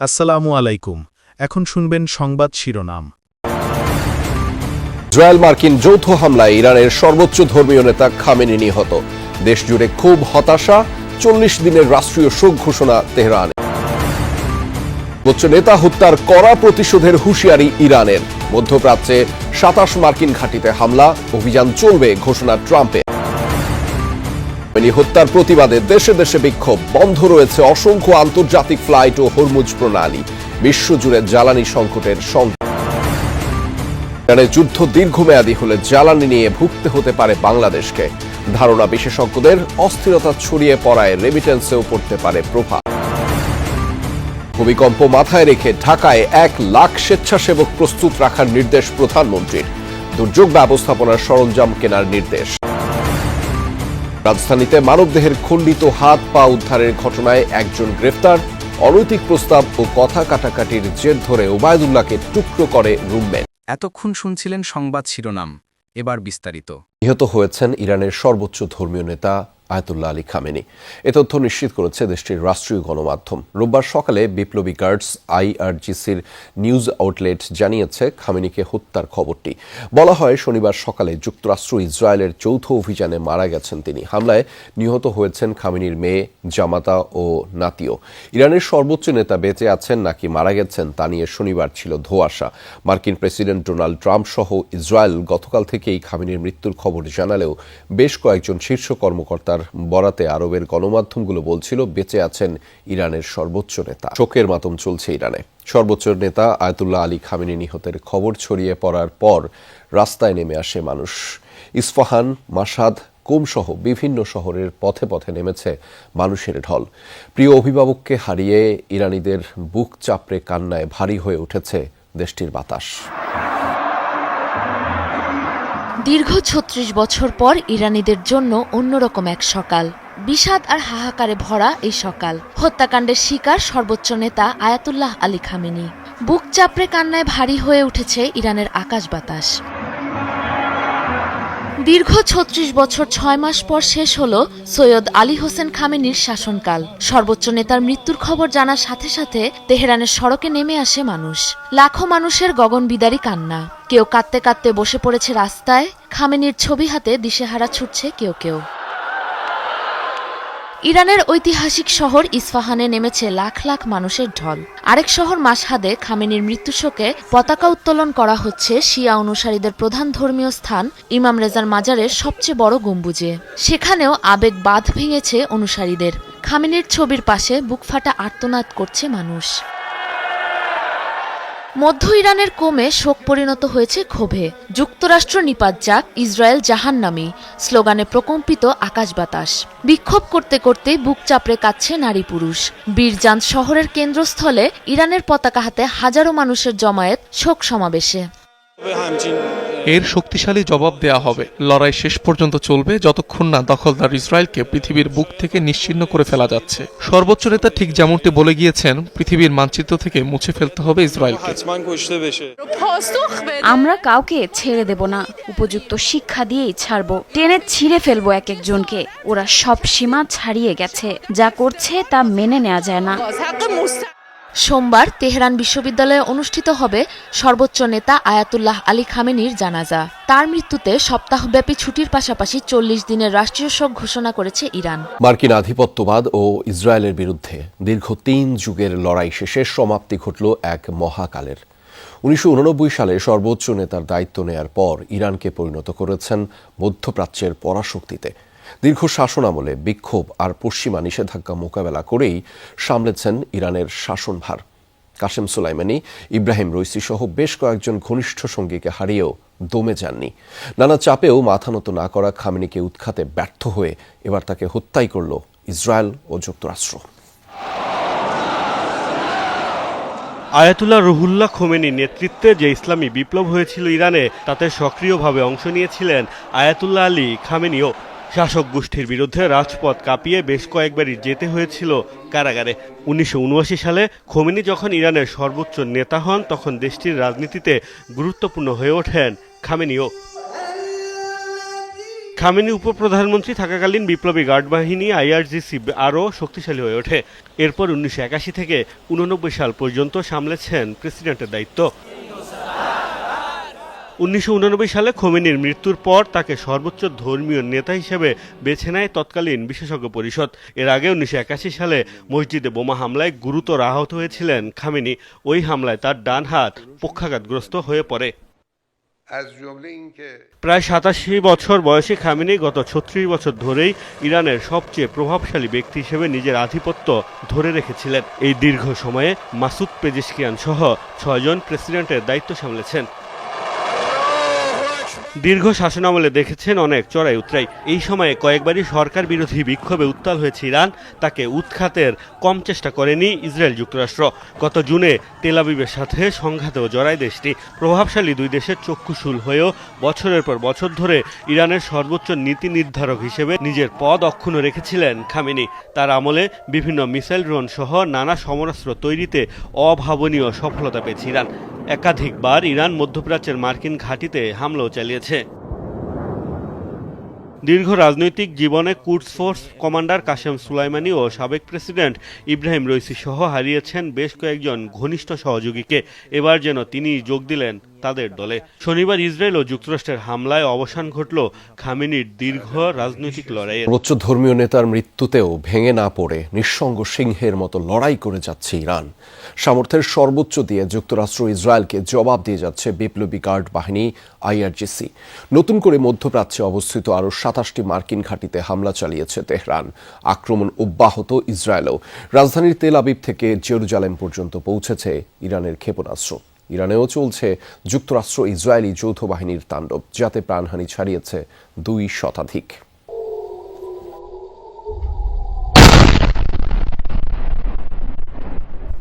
আসসালামু আলাইকুম। এখন শুনবেন সংবাদ শিরোনাম। ইসরায়েল মার্কিন যৌথ হামলায় ইরানের সর্বোচ্চ ধর্মীয় নেতা খামেনি নিহত। দেশ জুড়ে খুব হতাশা, 40 দিনের রাষ্ট্রীয় শোক ঘোষণা তেহরানে। সর্বোচ্চ নেতা হত্যার কড়া প্রতিশোধের হুঁশিয়ারি ইরানের। মধ্যপ্রাচ্যে 27 মার্কিন ঘাঁটিতে হামলা, অভিযান চলবে ঘোষণা ট্রাম্পের। হত্যার প্রতিবাদে দেশে দেশে বিক্ষোভ, বন্ধ রয়েছে অসংখ্য আন্তর্জাতিক ফ্লাইট ও হরমুজ প্রণালী। বিশ্বজুড়ে জ্বালানি সংকটের ইরানের যুদ্ধ দীর্ঘমেয়াদী হলে জ্বালানি নিয়ে ভুগতে হতে পারে বাংলাদেশকে। ধারণা বিশেষজ্ঞদের, অস্থিরতা ছড়িয়ে পড়ায় রেমিটেন্সেও পড়তে পারে প্রভাব। ভূমিকম্প মাথায় রেখে ঢাকায় 1 লাখ স্বেচ্ছাসেবক প্রস্তুত রাখার নির্দেশ প্রধানমন্ত্রীর। দুর্যোগ ব্যবস্থাপনার সরঞ্জাম কেনার নির্দেশ। রাজধানীতে মানবদেহের খণ্ডিত হাত পা উদ্ধারের ঘটনায় একজন গ্রেফতার। অনৈতিক প্রস্তাব ও কথা কাটাকাটির জের ধরে ওবায়দুল্লাহকে টুকরো করে রুমমেট। এতক্ষণ শুনছিলেন সংবাদ শিরোনাম, এবার বিস্তারিত। নিহত হয়েছেন ইরানের সর্বোচ্চ ধর্মীয় নেতা আয়াতুল্লাহ আলী খামেনি। এ তথ্য নিশ্চিত করেছে দেশটির রাষ্ট্রীয় গণমাধ্যম। রোববার সকালে বিপ্লবী গার্ডস আইআরজিসির নিউজ আউটলেট জানিয়েছে খামেনিকে হত্যার খবরটি। বলা হয়, শনিবার সকালে যুক্তরাষ্ট্র ইসরায়েলের যৌথ অভিযানে মারা গেছেন তিনি। হামলায় নিহত হয়েছেন খামেনির মেয়ে, জামাতা ও নাতিও। ইরানের সর্বোচ্চ নেতা বেঁচে আছেন নাকি মারা গেছেন তা নিয়ে শনিবার ছিল ধোঁয়াশা। মার্কিন প্রেসিডেন্ট ডোনাল্ড ট্রাম্প সহ ইসরায়েল গতকাল থেকেই খামেনির মৃত্যুর খবর জানালেও বেশ কয়েকজন শীর্ষ কর্মকর্তার বরাতে আরবের গণমাধ্যমগুলো বলছিল বেঁচে আছেন ইরানের সর্বোচ্চ নেতা। শোকের মাতম চলছে ইরানে। সর্বোচ্চ নেতা আয়াতুল্লাহ আলী খামেনি নিহতের খবর ছড়িয়ে পড়ার পর রাস্তায় নেমে আসে মানুষ। ইস্পাহান, মাশহাদ, কুম সহ বিভিন্ন শহরের পথে পথে নেমেছে মানুষের ঢল। প্রিয় অভিভাবককে হারিয়ে ইরানিদের বুক চাপড়ে কান্নায় ভারী হয়ে উঠেছে দেশটির বাতাস। দীর্ঘ ৩৬ বছর পর ইরানিদের জন্য অন্যরকম এক সকাল। বিষাদ আর হাহাকারে ভরা এই সকাল। হত্যাকাণ্ডের শিকার সর্বোচ্চ নেতা আয়াতুল্লাহ আলী খামেনি। বুক চাপড়ে কান্নায় ভারী হয়ে উঠেছে ইরানের আকাশ বাতাস। দীর্ঘ ৩৬ বছর ৬ মাস পর শেষ হল সৈয়দ আলী হোসেন খামেনির শাসনকাল। সর্বোচ্চ নেতার মৃত্যুর খবর জানার সাথে সাথে তেহরানের সড়কে নেমে আসে মানুষ। লাখো মানুষের গগনবিদারী কান্না। কেউ কাঁদতে কাঁদতে বসে পড়েছে রাস্তায়। খামেনির ছবি হাতে দিশেহারা ছুটছে কেউ কেউ। ইরানের ঐতিহাসিক শহর ইস্পাহানে নেমেছে লাখ লাখ মানুষের ঢল। আরেক শহর মাশহাদে খামেনির মৃত্যু শোকে পতাকা উত্তোলন করা হচ্ছে শিয়া অনুসারীদের প্রধান ধর্মীয় স্থান ইমাম রেজার মাজারের সবচেয়ে বড় গম্বুজে। সেখানেও আবেগ বাঁধ ভেঙেছে অনুসারীদের। খামেনির ছবির পাশে বুকফাটা আর্তনাদ করছে মানুষ। মধ্য ইরানের কোমে শোক পরিণত হয়েছে ক্ষোভে। যুক্তরাষ্ট্র নিপাত যাক, ইসরায়েল জাহান্নামী স্লোগানে প্রকম্পিত আকাশ বাতাস। বিক্ষোভ করতে করতে বুক চাপড়ে কাঁদছে নারী পুরুষ। বীরজান শহরের কেন্দ্রস্থলে ইরানের পতাকা হাতে হাজারো মানুষের জমায়েত শোক সমাবেশে। এর শক্তিশালী জবাব দেয়া হবে। লড়াই শেষ পর্যন্ত চলবে যতক্ষণ না দখলদার ইসরায়েলকে পৃথিবীর বুক থেকে নিশ্চিহ্ন করে ফেলা যাচ্ছে। সর্বোচ্চ নেতা ঠিক যেমনটি বলে গিয়েছেন, পৃথিবীর মানচিত্র থেকে মুছে ফেলতে হবে ইসরায়েলকে। আমরা কাউকে ছেড়ে দেব না, উপযুক্ত শিক্ষা দিয়েই ছাড়ব। টেনে ছিঁড়ে ফেলবো এক একজনকে। ওরা সব সীমা ছাড়িয়ে গেছে, যা করছে তা মেনে নেওয়া যায় না। সোমবার তেহরান বিশ্ববিদ্যালয়ে অনুষ্ঠিত হবে সর্বোচ্চ নেতা আয়াতুল্লাহ আলী খামেনির জানাজা। তার মৃত্যুতে সপ্তাহব্যাপী ছুটির পাশাপাশি ৪০ দিনের রাষ্ট্রীয় শোক ঘোষণা করেছে ইরান। মার্কিন আধিপত্যবাদ ও ইসরায়েলের বিরুদ্ধে দীর্ঘ ৩ যুগের লড়াই শেষে সমাপ্তি ঘটল এক মহাকালের। ১৯৮৯ সালে সর্বোচ্চ নেতার দায়িত্ব নেয়ার পর ইরানকে পরিণত করেছেন মধ্যপ্রাচ্যের পরাশক্তিতে। দীর্ঘ শাসনামলে বিক্ষোভ আর পশ্চিমা নিষেধাজ্ঞা মোকাবেলা করেই সামলেছেন ইরানের শাসনভার। কাসেম সোলাইমানি, ইব্রাহিম রইসি সহ বেশ কয়েকজন ঘনিষ্ঠ সঙ্গীকে হারিয়েও দমে যাননি। নানা চাপেও মাথা নত না করা খামেনিকে উৎখাতে ব্যর্থ হয়ে এবার তাকে হত্যাই করল ইসরায়েল ও যুক্তরাষ্ট্র। আয়াতুল্লাহ রুহুল্লাহ খোমেনির নেতৃত্বে যে ইসলামী বিপ্লব হয়েছিল ইরানে, তাতে সক্রিয়ভাবে অংশ নিয়েছিলেন আয়াতুল্লাহ আলী খামেনিও। শাসক গোষ্ঠীর বিরুদ্ধে রাজপথ কাঁপিয়ে বেশ কয়েকবারই যেতে হয়েছিল কারাগারে। ১৯৭৯ সালে খোমেনি যখন ইরানের সর্বোচ্চ নেতা হন, তখন দেশটির রাজনীতিতে গুরুত্বপূর্ণ হয়ে ওঠেন খামেনিও। খামেনি উপপ্রধানমন্ত্রী থাকাকালীন বিপ্লবী গার্ড বাহিনী আইআরজিসি আরও শক্তিশালী হয়ে ওঠে। এরপর 1981 থেকে 1989 সাল পর্যন্ত সামলেছেন প্রেসিডেন্টের দায়িত্ব। 1989 সালে খোমেনির মৃত্যুর পর তাকে সর্বোচ্চ ধর্মীয় নেতা হিসেবে বেছে নেয় তৎকালীন বিশেষজ্ঞ পরিষদ। এর আগে 1981 সালে মসজিদে বোমা হামলায় গুরুতর আহত হয়েছিলেন খামেনি। ওই হামলায় তার ডান হাত পক্ষাঘাতগ্রস্ত হয়ে পড়ে। প্রায় 87 বছর বয়সী খামেনি গত 36 বছর ধরেই ইরানের সবচেয়ে প্রভাবশালী ব্যক্তি হিসেবে নিজের আধিপত্য ধরে রেখেছিলেন। এই দীর্ঘ সময়ে মাসুদ পেজেশকিয়ান সহ 6 জন প্রেসিডেন্টের দায়িত্ব সামলেছেন। দীর্ঘ শাসনামলে দেখেছেন অনেক চড়াই উতরাই। এই সময়ে কয়েকবারই সরকার বিরোধী বিক্ষোভে উত্তাল হয়েছে ইরান। তাকে উৎখাতের কম চেষ্টা করেনি ইসরায়েল যুক্তরাষ্ট্র। গত জুনে তেল আবিবের সাথে সংঘাতেও জড়ায় দেশটি। প্রভাবশালী দুই দেশের চক্ষুশূল হয়েও বছরের পর বছর ধরে ইরানের সর্বোচ্চ নীতি নির্ধারক হিসেবে নিজের পদ অক্ষুণ্ণ রেখেছিলেন খামেনি। তার আমলে বিভিন্ন মিসাইল ড্রোন সহ নানা সমরাস্ত্র তৈরিতে অভাবনীয় সফলতা পেয়েছে ইরান। একাধিকবার ইরান মধ্যপ্রাচ্যের মার্কিন ঘাঁটিতে হামলাও চালিয়েছে। দীর্ঘ রাজনৈতিক জীবনে kudos force commander Kashem Soleimani ও সাবেক প্রেসিডেন্ট ইব্রাহিম রইসি সহ হারিয়েছেন বেশ কয়েকজন ঘনিষ্ঠ সহযোগীকে। এবার যেন তিনি যোগ দিলেন তাদের দলে। শনিবার ইসরায়েল ও যুক্তরাষ্ট্রের হামলায় অবসান ঘটল খামেনির দীর্ঘ রাজনৈতিক লড়াইয়ের। সর্বোচ্চ ধর্মীয় নেতার মৃত্যুতেও ভেঙে না পড়ে নিঃসঙ্গ সিংহের মতো লড়াই করে যাচ্ছে ইরান। সামর্থ্যের সর্বোচ্চ দিয়ে যুক্তরাষ্ট্র ইসরায়েলকে জবাব দিয়ে যাচ্ছে বিপ্লবী গার্ড বাহিনী আইআরজিসি। নতুন করে মধ্যপ্রাচ্যে অবস্থিত আরও 27টি মার্কিন ঘাঁটিতে হামলা চালিয়েছে তেহরান। আক্রমণ অব্যাহত ইসরায়েলও। রাজধানীর তেল আবিব থেকে জেরুজালেম পর্যন্ত পৌঁছেছে ইরানের ক্ষেপণাস্ত্র। ইরানেও চলছে যুক্তরাষ্ট্র ইসরায়েলি যৌথ বাহিনীর তাণ্ডব, যাতে প্রাণহানি ছাড়িয়েছে 2 শতাধিক।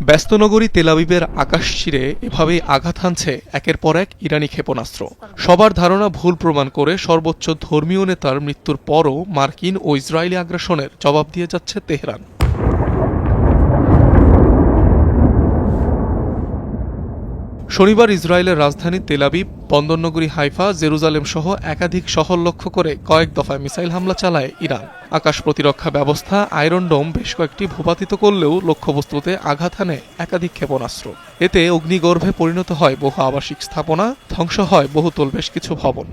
ব্যস্ত নগরী তেল আবিবের আকাশ চিরে এভাবেই আঘাত হানছে একের পর এক ইরানি ক্ষেপণাস্ত্র। সবার ধারণা ভুল প্রমাণ করে সর্বোচ্চ ধর্মীয় নেতার মৃত্যুর পরও মার্কিন ও ইসরায়েলি আগ্রাসনের জবাব দিয়ে যাচ্ছে তেহরান। শনিবার ইসরায়েলের রাজধানী তেল আবিব, বন্দরনগরী হাইফা, জেরুজালেম সহ একাধিক শহর লক্ষ্য করে কয়েক দফায় মিসাইল হামলা চালায় ইরান। আকাশ প্রতিরক্ষা ব্যবস্থা আয়রন ডোম বেশ কয়েকটি ভূপাতিত করলেও লক্ষ্যবস্তুতে আঘাত হানে একাধিক ক্ষেপণাস্ত্র। এতে অগ্নিগর্ভে পরিণত হয় বহু আবাসিক স্থাপনা, ধ্বংস হয় বহুতল বেশ কিছু ভবন।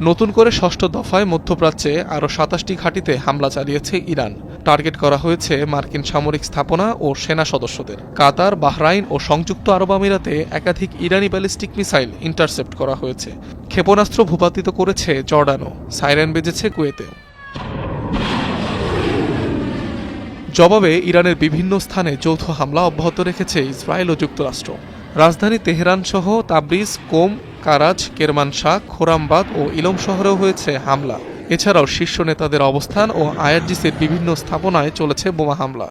নতুন করে 6ষ্ঠ দফায় মধ্যপ্রাচ্যে আরও 27টি ঘাঁটিতে হামলা চালিয়েছে ইরান। টার্গেট করা হয়েছে মার্কিন সামরিক স্থাপনা ও সেনা সদস্যদের। কাতার, বাহরাইন ও সংযুক্ত আরব আমিরাতে একাধিক ইরানি ব্যালিস্টিক মিসাইল ইন্টারসেপ্ট করা হয়েছে। ক্ষেপণাস্ত্র ভূপাতিত করেছে জর্ডানও। সাইরেন বেজেছে কুয়েতেও। জবাবে ইরানের বিভিন্ন স্থানে যৌথ হামলা অব্যাহত রেখেছে ইসরায়েল ও যুক্তরাষ্ট্র। রাজধানী তেহরান সহ তাবরিজ, কোম, কারাজ, কেরমানশাহ, খোরামবাদ ও ইলম শহরেও হয়েছে হামলা। এছাড়াও শীর্ষ নেতাদের অবস্থান ও আইআরজিসির বিভিন্ন স্থাপনায় চলেছে বোমা হামলা।